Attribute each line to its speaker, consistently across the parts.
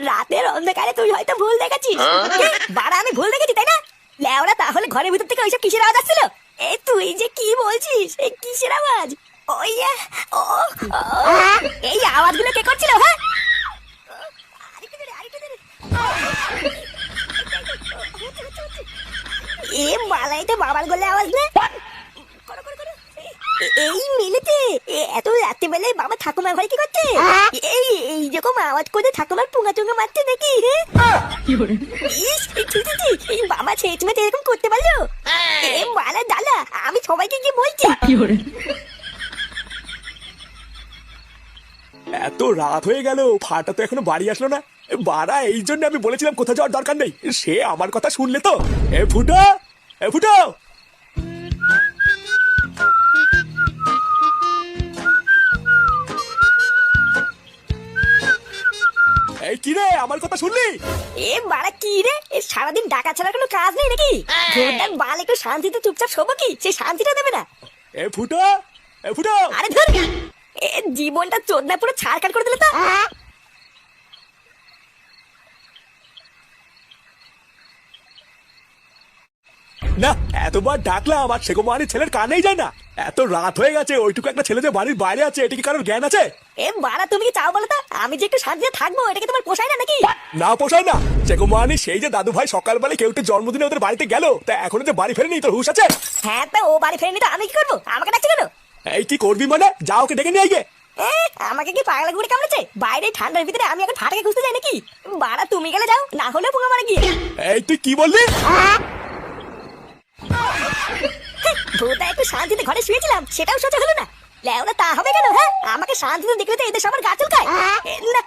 Speaker 1: রাতের অন্ধকারে তুই হয়তো ভুল দেখেছিস। বাড়া আমি ভুল দেখেছি তাই না? লেওরা তাহলে ঘরের ভিতর থেকে ওইসব কিসের আওয়াজ আসছিল? তুই যে কি বলছিস? কিসের আওয়াজ? ওই ও ও, এই আওয়াজগুলো কে করছিল? হ্যাঁ, আরেকটু ধরে, আরেকটু ধরে। মালাইতে বাবার গলে আওয়াজ না? করো, করো, করো। এই মিলেতে এত রাতে বেলায় বাবা ঠাকুমা ঘরে কি করছে? এই এইরকম আওয়াজ করে ঠাকুমার পুঙ্গা টুঙ্গা মারছে নাকি? ইস, ছি, ছি, ছি, এই বাবা ছেলে এরকম করতে পারলো? মালা ডালা, আমি সবাইকে গিয়ে বলছি।
Speaker 2: এত রাত হয়ে গেল, ফাটা তো এখনো বাড়ি আসলো না। বাড়া, এই জন্য আমি বলেছিলাম কোথাও যাওয়ার দরকার নেই। সে আমার কথা শুনলে তো। ফুটো, ফুটো, এই কি রে, আমার কথা শুনলি?
Speaker 1: বাড়া কি রে, সারাদিন ডাকা ছাড়া কোনো কাজ নেই নাকি? বাল একটু শান্তিতে চুপচাপ শোবো কি, সে শান্তিটা দেবে না?
Speaker 2: ফুটো, ফুটো।
Speaker 1: আরে ধর, জীবনটা চোদনা পুরো ছাড়কার করে দিলে তো।
Speaker 2: না, এতবার ডাকলাম আর সেগো মানে ছেলের কানেই যায় না। এত রাত হয়ে গেছে, ওইটুকু একটা ছেলে যে বাড়ির বাইরে আছে, এটা কি কারোর জ্ঞান আছে?
Speaker 1: বাড়া তুমি কি চাও বলো তো আমি যে একটু শান্তিতে থাকবো? এটা কি তোমার পোষায় না নাকি?
Speaker 2: না পোষায় না। সেগো মানে সেই যে দাদু ভাই সকালবেলা কেউ একটু জন্মদিনে ওদের বাড়িতে গেল, তা এখনো যে বাড়ি ফেরেনি, তোর হুঁশ আছে?
Speaker 1: হ্যাঁ, তা ও বাড়ি ফেরেনি তো আমি কি করবো? আমাকে ডাকছে কেন?
Speaker 2: এই কি করবি মানে? যা ওকে ডেকে নিয়ে আয়।
Speaker 1: আমাকে কি পাগলা গুড়ে কামড়েছে? বাইরে ঠান্ডার ভিতরে আমি এখন ফাটাকে খুঁজতে যাই নাকি? বাড়া তুমি গেলে যাও, না হলে পুঙ্গা মারা গিয়ে।
Speaker 2: এই তুই কি বললি?
Speaker 1: ভূতা একটু শান্তিতে ঘরে শুয়েছিলাম, সেটাও সহ্য হলো না। লেওরা তা হবে কেন? হ্যাঁ, আমাকে শান্তিতে দেখলে তো এদের সবার গা চুলকায়। না,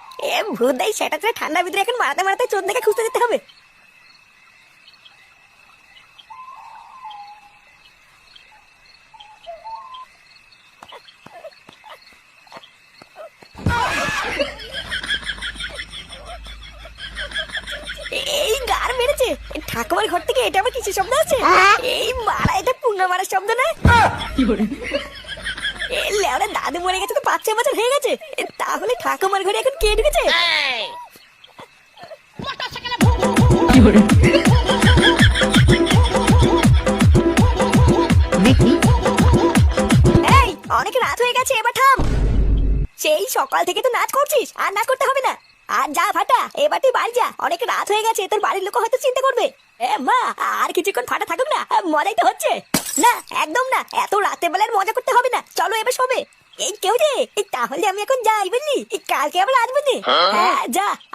Speaker 1: ভূতাই সেটা তো ঠান্ডার ভিতরে এখন মারাতে মারাতে চোদনাকে খুঁজতে যেতে হবে। এই গার মেরেছে ঠাকুমার ঘর থেকে, এটা আবার কিছু শব্দ আছে? এই মারা, এটা পুঙ্গা মারার শব্দ না? লেওরা দাদু মরে গেছে তো 5-6 বছর হয়ে গেছে, তাহলে ঠাকুমার ঘরে এখন কে ঢুকেছে? এই অনেক রাত হয়ে গেছে, এবার থাম। সেই সকাল থেকে তো নাচ করছিস, আর নাচ করতে হবে না। আর যা ফাটা, এবার তুই বাড়ি যা, অনেক রাত হয়ে গেছে, তোর বাড়ির লোক হয়তো চিন্তা করবে। মা, আর কিছুক্ষণ ফাটা থাকুক না, মজাই তো হচ্ছে। না, একদম না, এত রাতের বেলার মজা করতে হবে না, চলো এবার শোবে। এই কেউ রে, তাহলে আমি এখন যাই বুঝলি, কালকে আবার আসবো নে। হ্যাঁ যা,